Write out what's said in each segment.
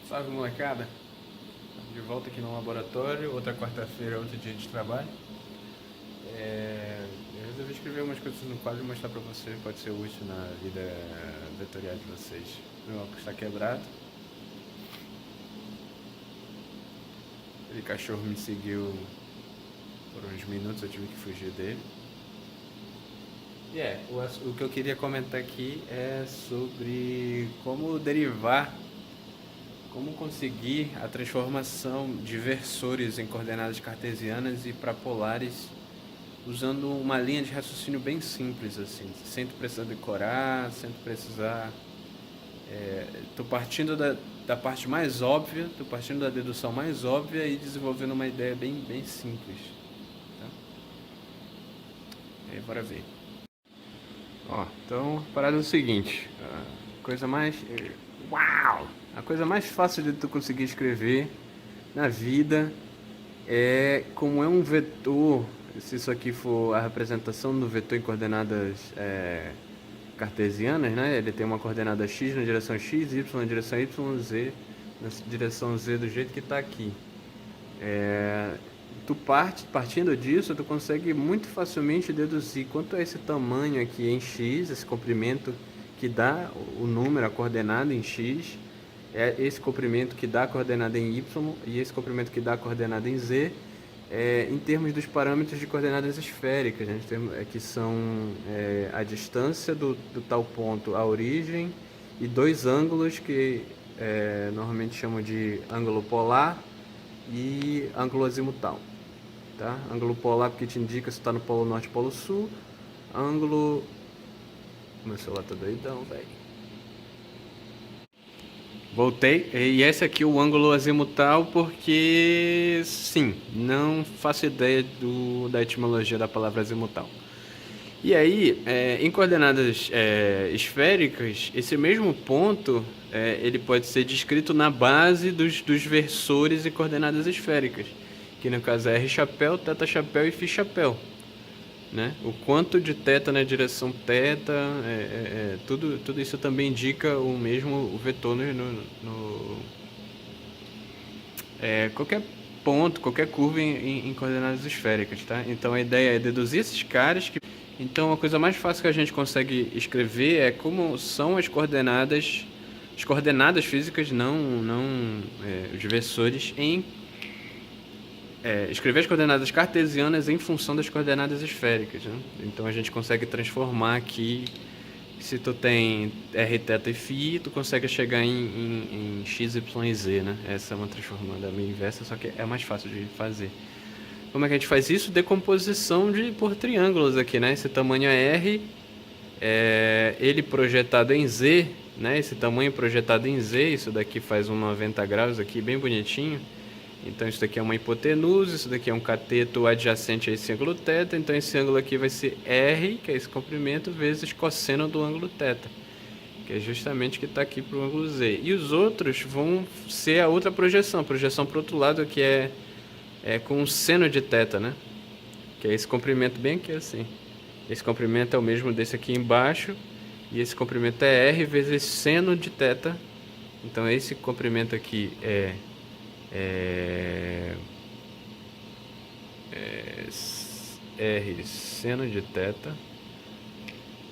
Salve, molecada! De volta aqui no laboratório, outra quarta-feira, outro dia de trabalho. Eu resolvi escrever umas coisas no quadro e mostrar pra você, pode ser útil na vida vetorial de vocês. Meu óculos está quebrado. Aquele cachorro me seguiu por uns minutos, eu tive que fugir dele. O que eu queria comentar aqui é sobre como conseguir a transformação de versores em coordenadas cartesianas e prapolares usando uma linha de raciocínio bem simples, assim, sem tu precisar decorar, sem tu precisar... Tô partindo da parte mais óbvia, tô partindo da dedução mais óbvia e desenvolvendo uma ideia bem simples. Tá? Bora ver. Então, a parada é o seguinte, a coisa mais fácil de tu conseguir escrever na vida é como é um vetor, se isso aqui for a representação do vetor em coordenadas cartesianas, né? Ele tem uma coordenada x na direção x, y na direção y, z na direção z do jeito que está aqui. Partindo disso, tu consegue muito facilmente deduzir quanto é esse tamanho aqui em x, esse comprimento que dá o número, a coordenada em x, é esse comprimento que dá a coordenada em y e esse comprimento que dá a coordenada em z, em termos dos parâmetros de coordenadas esféricas, né? Que são a distância do tal ponto à origem e dois ângulos que normalmente chamam de ângulo polar e ângulo azimutal. Tá? Ângulo polar porque te indica se está no polo norte ou polo sul. Ângulo... Meu celular tá doidão, velho. Voltei. E esse aqui é o ângulo azimutal porque, sim, não faço ideia da etimologia da palavra azimutal. E aí, em coordenadas esféricas, esse mesmo ponto ele pode ser descrito na base dos versores e coordenadas esféricas, que no caso é r chapéu, teta chapéu e φ chapéu. Né? O quanto de θ na direção θ, tudo isso também indica o mesmo vetor qualquer ponto, qualquer curva em coordenadas esféricas. Tá? Então a ideia é deduzir esses caras. Então a coisa mais fácil que a gente consegue escrever é como são as coordenadas físicas, os versores escrever as coordenadas cartesianas em função das coordenadas esféricas, né? Então a gente consegue transformar aqui, se tu tem r, θ e φ, tu consegue chegar em x, y e z, né? Essa é uma transformada meio inversa, só que é mais fácil de fazer. Como é que a gente faz isso? Decomposição por triângulos aqui, né? Esse tamanho é r, ele projetado em z, né? Esse tamanho projetado em z, isso daqui faz um 90 graus aqui, bem bonitinho. Então isso daqui é uma hipotenusa, isso daqui é um cateto adjacente a esse ângulo θ, então esse ângulo aqui vai ser R, que é esse comprimento, vezes cosseno do ângulo θ, que é justamente o que está aqui para o ângulo Z. E os outros vão ser a outra projeção para o outro lado, que é com o seno de θ, né? Que é esse comprimento bem aqui assim. Esse comprimento é o mesmo desse aqui embaixo, e esse comprimento é R vezes seno de θ. Então esse comprimento aqui é R seno de θ.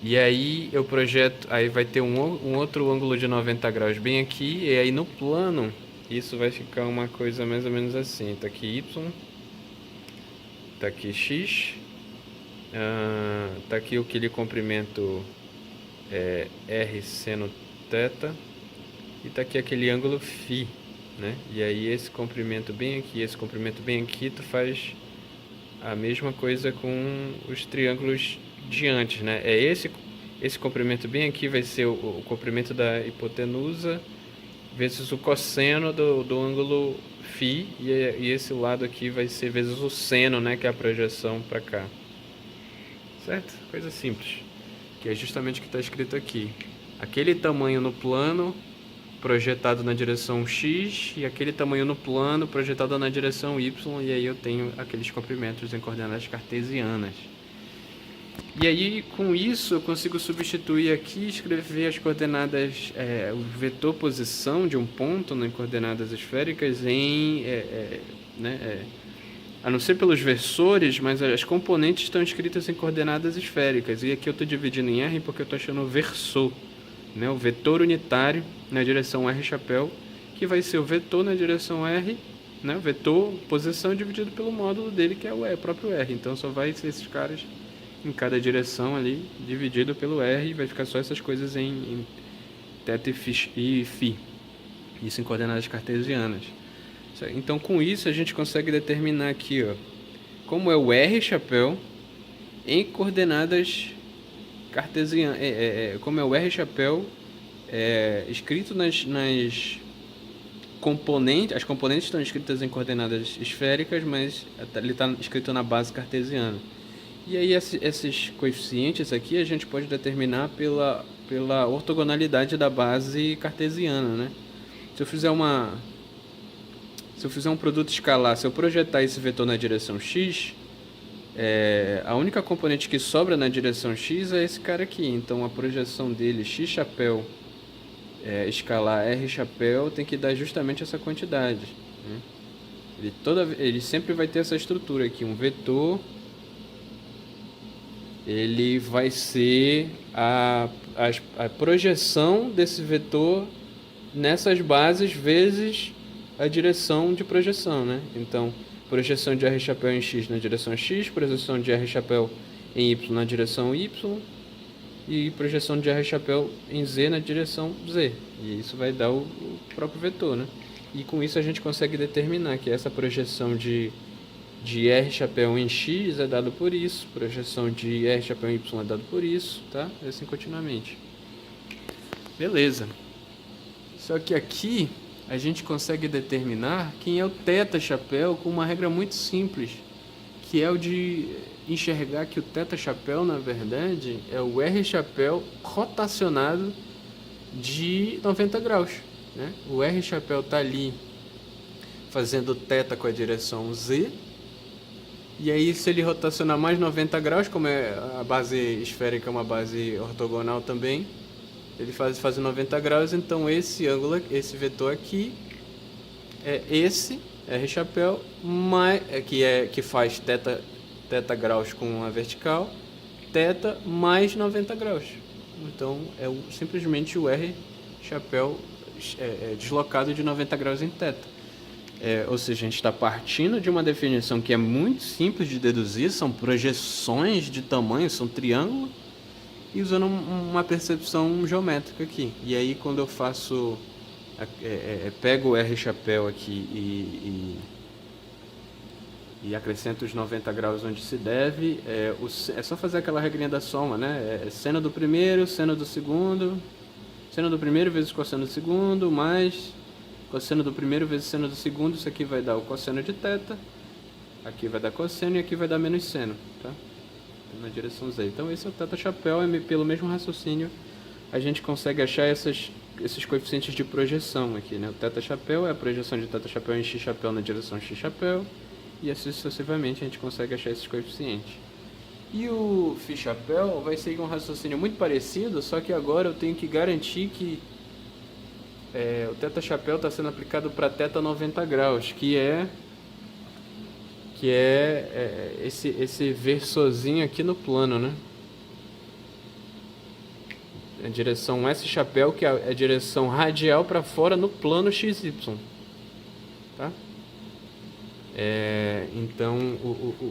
E aí eu projeto, aí vai ter um outro ângulo de 90 graus bem aqui, e aí no plano isso vai ficar uma coisa mais ou menos assim. Tá aqui Y, tá aqui X, tá aqui aquele comprimento R seno θ, e tá aqui aquele ângulo φ, né? E aí esse comprimento bem aqui, esse comprimento bem aqui, tu faz a mesma coisa com os triângulos de antes, né? Esse comprimento bem aqui vai ser o comprimento da hipotenusa vezes o cosseno do ângulo φ, e esse lado aqui vai ser vezes o seno, né? Que é a projeção para cá. Certo? Coisa simples. Que é justamente o que está escrito aqui. Aquele tamanho no plano projetado na direção x e aquele tamanho no plano projetado na direção y, e aí eu tenho aqueles comprimentos em coordenadas cartesianas. E aí, com isso, eu consigo substituir aqui e escrever as coordenadas, o vetor posição de um ponto em coordenadas esféricas a não ser pelos versores, mas as componentes estão escritas em coordenadas esféricas. E aqui eu estou dividindo em R porque eu estou achando o versor, né? O vetor unitário na direção R chapéu, que vai ser o vetor na direção R, né? O vetor posição dividido pelo módulo dele, que é o próprio R. Então só vai ser esses caras em cada direção ali, dividido pelo R, e vai ficar só essas coisas em θ e φ. Isso em coordenadas cartesianas. Então, com isso, a gente consegue determinar aqui, ó, como é o R chapéu em coordenadas cartesianas. Como é o R chapéu escrito nas componentes. As componentes estão escritas em coordenadas esféricas, mas ele está escrito na base cartesiana. E aí, esses coeficientes aqui a gente pode determinar pela ortogonalidade da base cartesiana, né? Se eu fizer um produto escalar, se eu projetar esse vetor na direção x, a única componente que sobra na direção x é esse cara aqui. Então a projeção dele, x chapéu escalar r chapéu, tem que dar justamente essa quantidade, né? Ele sempre vai ter essa estrutura aqui, um vetor. Ele vai ser a projeção desse vetor nessas bases vezes a direção de projeção, né? Então, projeção de R chapéu em X na direção X, projeção de R chapéu em Y na direção Y e projeção de R chapéu em Z na direção Z. E isso vai dar o próprio vetor, né? E com isso a gente consegue determinar que essa projeção de R chapéu em X é dado por isso, projeção de R chapéu em Y é dado por isso, tá? E assim continuamente. Beleza. Só que aqui a gente consegue determinar quem é o θ chapéu com uma regra muito simples, que é o de enxergar que o θ chapéu, na verdade, é o R chapéu rotacionado de 90 graus, né? O R chapéu está ali fazendo θ com a direção Z, e aí se ele rotacionar mais 90 graus, como a base esférica é uma base ortogonal também, ele faz 90 graus, então esse ângulo, esse vetor aqui, é esse R chapéu, que faz θ graus com a vertical, θ mais 90 graus. Então é simplesmente o R chapéu deslocado de 90 graus em θ. Ou seja, a gente está partindo de uma definição que é muito simples de deduzir, são projeções de tamanho, são triângulos, e usando uma percepção geométrica aqui. E aí quando eu faço, pego o R chapéu aqui e acrescento os 90 graus onde se deve, é só fazer aquela regrinha da soma, né? Seno do primeiro, seno do segundo, seno do primeiro vezes cosseno do segundo, mais cosseno do primeiro vezes seno do segundo, isso aqui vai dar o cosseno de θ, aqui vai dar cosseno e aqui vai dar menos seno, tá? Na direção Z. Então esse é o θ chapéu, pelo mesmo raciocínio a gente consegue achar esses coeficientes de projeção aqui, né? O θ chapéu é a projeção de θ chapéu em x chapéu na direção x chapéu, e assim sucessivamente a gente consegue achar esses coeficientes. E o φ chapéu vai seguir um raciocínio muito parecido, só que agora eu tenho que garantir que o θ chapéu está sendo aplicado para θ 90 graus, que é esse versorzinho aqui no plano, né? A direção S chapéu, que é a direção radial para fora no plano XY, tá? Então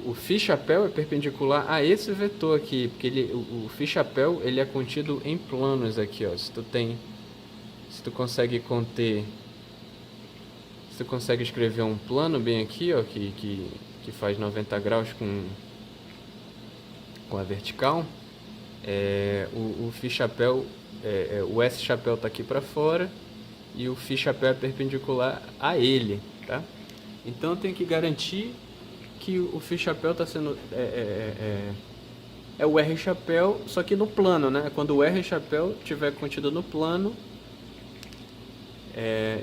o φ chapéu é perpendicular a esse vetor aqui, porque o φ chapéu ele é contido em planos aqui, ó. Se tu consegue escrever um plano bem aqui, ó, que faz 90 graus com a vertical, o φ chapéu, o S chapéu está aqui para fora e o φ chapéu é perpendicular a ele, tá? Então eu tenho que garantir que o φ chapéu está sendo o R chapéu, só que no plano, né? Quando o R chapéu estiver contido no plano,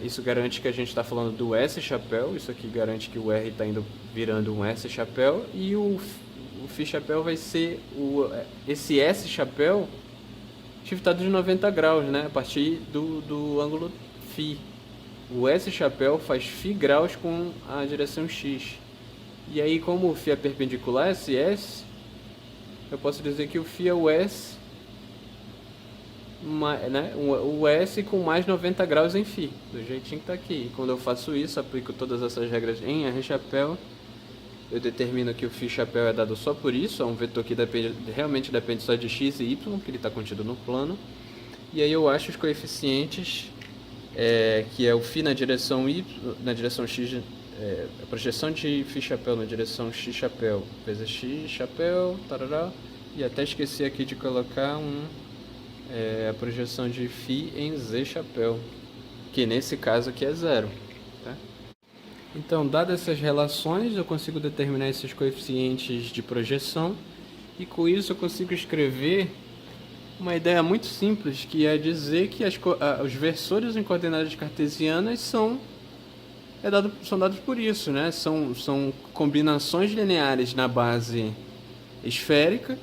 isso garante que a gente está falando do S chapéu, isso aqui garante que o R está virando um S chapéu, e o o Φ chapéu vai ser esse S chapéu shiftado de 90 graus, né? A partir do ângulo Φ. O S chapéu faz Φ graus com a direção X. E aí, como o Φ é perpendicular a esse S, eu posso dizer que o Φ é o S, né? O S com mais 90 graus em Φ, do jeitinho que está aqui. E quando eu faço isso, aplico todas essas regras em R chapéu, eu determino que o Φ chapéu é dado só por isso, é um vetor que realmente depende só de x e y, que ele está contido no plano. E aí eu acho os coeficientes, que é o Φ na direção y, na direção x, a projeção de Φ chapéu na direção x chapéu vezes x chapéu, tarará, e até esqueci aqui de colocar a projeção de Φ em z chapéu, que nesse caso aqui é zero. Tá? Então, dadas essas relações, eu consigo determinar esses coeficientes de projeção, e com isso eu consigo escrever uma ideia muito simples, que é dizer que os versores em coordenadas cartesianas são dados por isso, né? São combinações lineares na base esférica,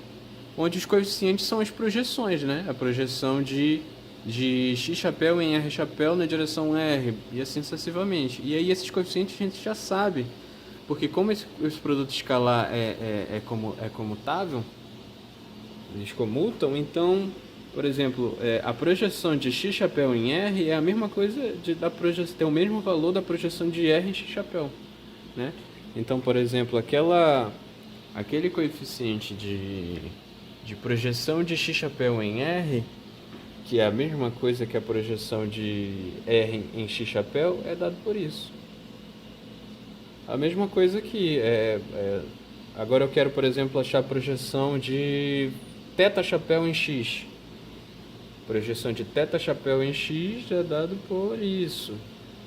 onde os coeficientes são as projeções, né? A projeção de x chapéu em R chapéu na direção R, e assim sucessivamente. E aí esses coeficientes a gente já sabe, porque como esse produto escalar é comutável, eles comutam, então, por exemplo, a projeção de x chapéu em R é a mesma coisa ter o mesmo valor da projeção de R em x chapéu, né? Então, por exemplo, aquele coeficiente de projeção de x chapéu em R, que é a mesma coisa que a projeção de R em x chapéu, é dado por isso. A mesma coisa aqui. Agora eu quero, por exemplo, achar a projeção de θ chapéu em x. Projeção de θ chapéu em x é dado por isso.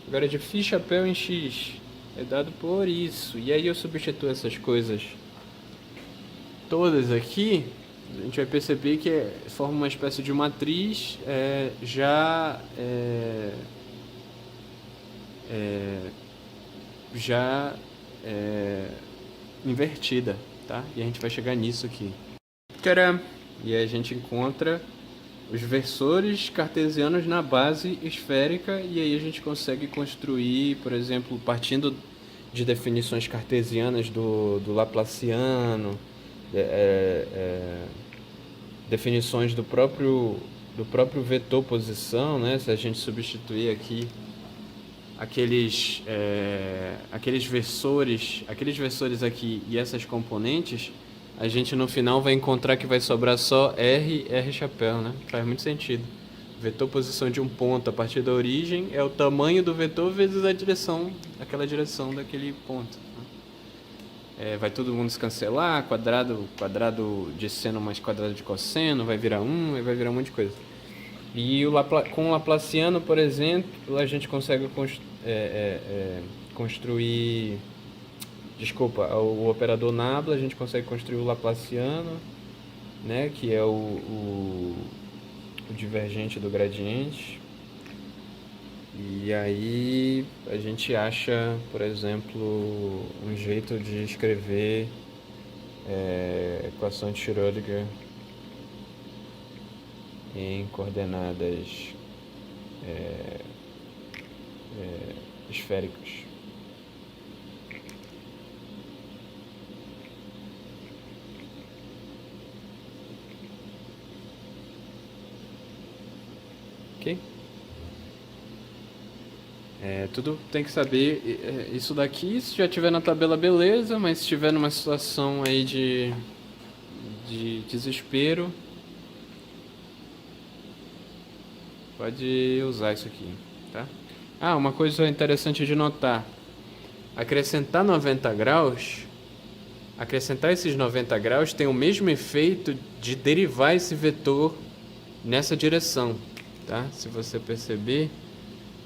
Agora de Φ chapéu em x é dado por isso. E aí eu substituo essas coisas todas aqui, a gente vai perceber que forma uma espécie de matriz já invertida, tá? E a gente vai chegar nisso aqui. Tcharam! E aí a gente encontra os versores cartesianos na base esférica, e aí a gente consegue construir, por exemplo, partindo de definições cartesianas do Laplaciano, definições do próprio vetor posição, né? Se a gente substituir aqui aqueles versores aqui e essas componentes, a gente no final vai encontrar que vai sobrar só R chapéu, né? Faz muito sentido. Vetor posição de um ponto a partir da origem é o tamanho do vetor vezes a direção, aquela direção daquele ponto. Vai todo mundo se cancelar, quadrado de seno mais quadrado de cosseno, vai virar 1, vai virar um monte de coisa. E com o Laplaciano, por exemplo, a gente consegue construir... Desculpa, o operador nabla, a gente consegue construir o Laplaciano, né, que é o divergente do gradiente. E aí a gente acha, por exemplo, um jeito de escrever equação de Schrödinger em coordenadas esféricas. Ok? Tudo tem que saber isso daqui. Se já tiver na tabela, beleza, mas se tiver numa situação aí de desespero, pode usar isso aqui, tá? Uma coisa interessante de notar: acrescentar esses 90 graus tem o mesmo efeito de derivar esse vetor nessa direção, tá? Se você perceber,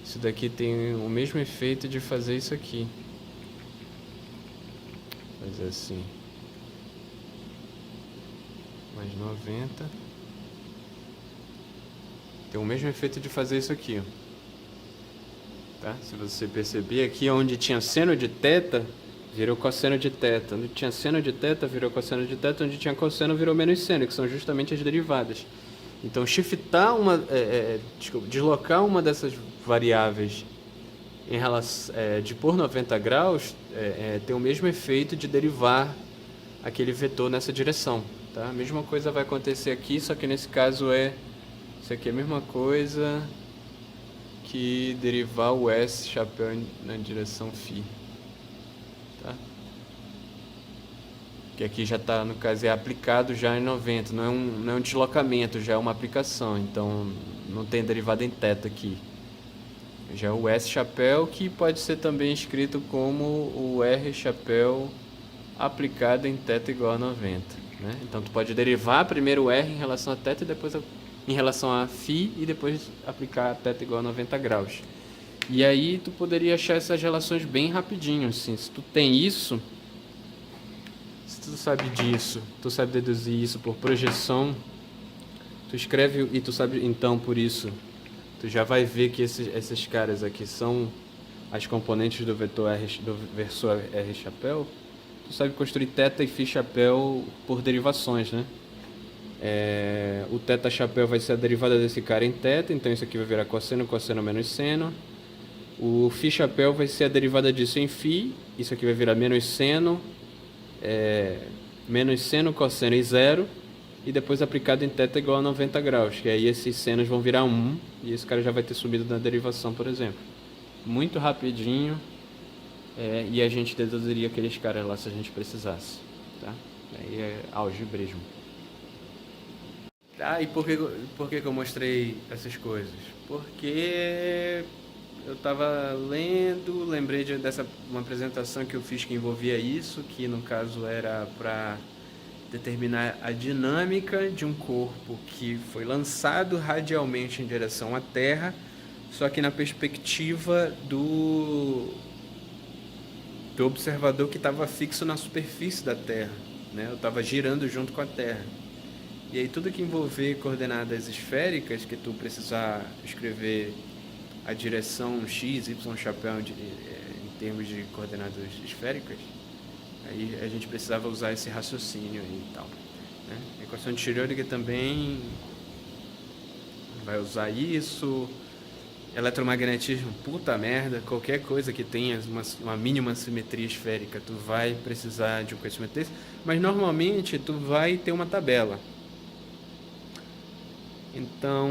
isso daqui tem o mesmo efeito de fazer isso aqui. Fazer assim. Mais 90. Tem o mesmo efeito de fazer isso aqui, ó. Tá? Se você perceber, aqui onde tinha seno de θ, Virou cosseno de θ. Onde tinha seno de θ, virou cosseno de θ. Onde tinha cosseno, virou menos seno, que são justamente as derivadas. Então, deslocar uma dessas variáveis em relação, de por 90 graus tem o mesmo efeito de derivar aquele vetor nessa direção. Tá? A mesma coisa vai acontecer aqui, só que nesse caso isso aqui é a mesma coisa que derivar o S chapéu na direção φ. Tá? Que aqui já está, no caso, é aplicado já em 90, não é um deslocamento, já é uma aplicação, então não tem derivada em θ aqui. Já é o S chapéu, que pode ser também escrito como o R chapéu aplicado em θ igual a 90. Né? Então tu pode derivar primeiro o R em relação a θ e depois em relação a φ e depois aplicar a θ igual a 90 graus. E aí tu poderia achar essas relações bem rapidinho, assim. Se tu tem isso, se tu sabe disso, tu sabe deduzir isso por projeção, tu escreve e tu sabe, então, por isso, tu já vai ver que esses caras aqui são as componentes do vetor R chapéu. Tu sabe construir θ e φ chapéu por derivações, né? O θ chapéu vai ser a derivada desse cara em θ, então isso aqui vai virar cosseno, cosseno menos seno. O φ chapéu vai ser a derivada disso em φ, isso aqui vai virar menos seno, cosseno e zero, e depois aplicado em θ igual a 90 graus, que aí esses senos vão virar 1, e esse cara já vai ter subido na derivação, por exemplo. Muito rapidinho, e a gente deduziria aqueles caras lá se a gente precisasse. Tá? Aí é algebrismo. E por que eu mostrei essas coisas? Porque eu estava lendo, lembrei dessa uma apresentação que eu fiz que envolvia isso, que no caso era para determinar a dinâmica de um corpo que foi lançado radialmente em direção à Terra, só que na perspectiva do observador que estava fixo na superfície da Terra, né? Eu estava girando junto com a Terra. E aí tudo que envolver coordenadas esféricas, que tu precisar escrever a direção x, y chapéu em termos de coordenadas esféricas, aí a gente precisava usar esse raciocínio aí e tal. Né? A equação de Schrödinger também vai usar isso. Eletromagnetismo, puta merda, qualquer coisa que tenha uma mínima simetria esférica, tu vai precisar de um conhecimento desse, mas normalmente tu vai ter uma tabela. Então,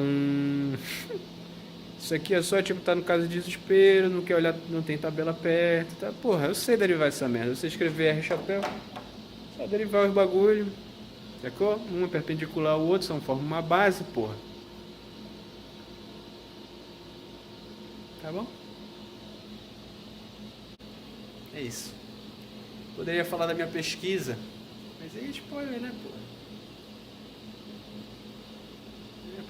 isso aqui é só tipo tá no caso de desespero, não quer olhar, não tem tabela perto, tá? Porra, eu sei derivar essa merda, você escrever R chapéu, só derivar os bagulho, sacou? Um é perpendicular ao outro, são formam uma base, porra. Tá bom? É isso. Poderia falar da minha pesquisa, mas aí é spoiler, né, porra?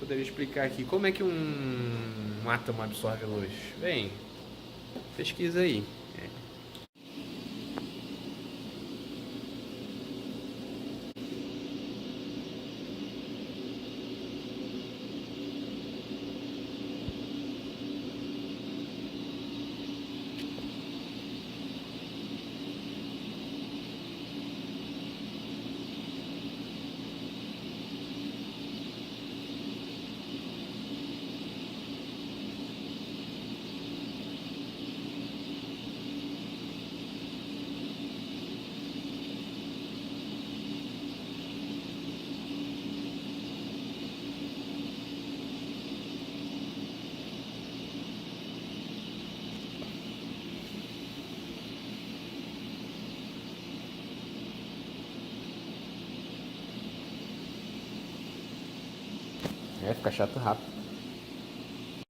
Poderia explicar aqui como é que um átomo absorve luz. Bem, pesquisa aí. Fica chato rápido.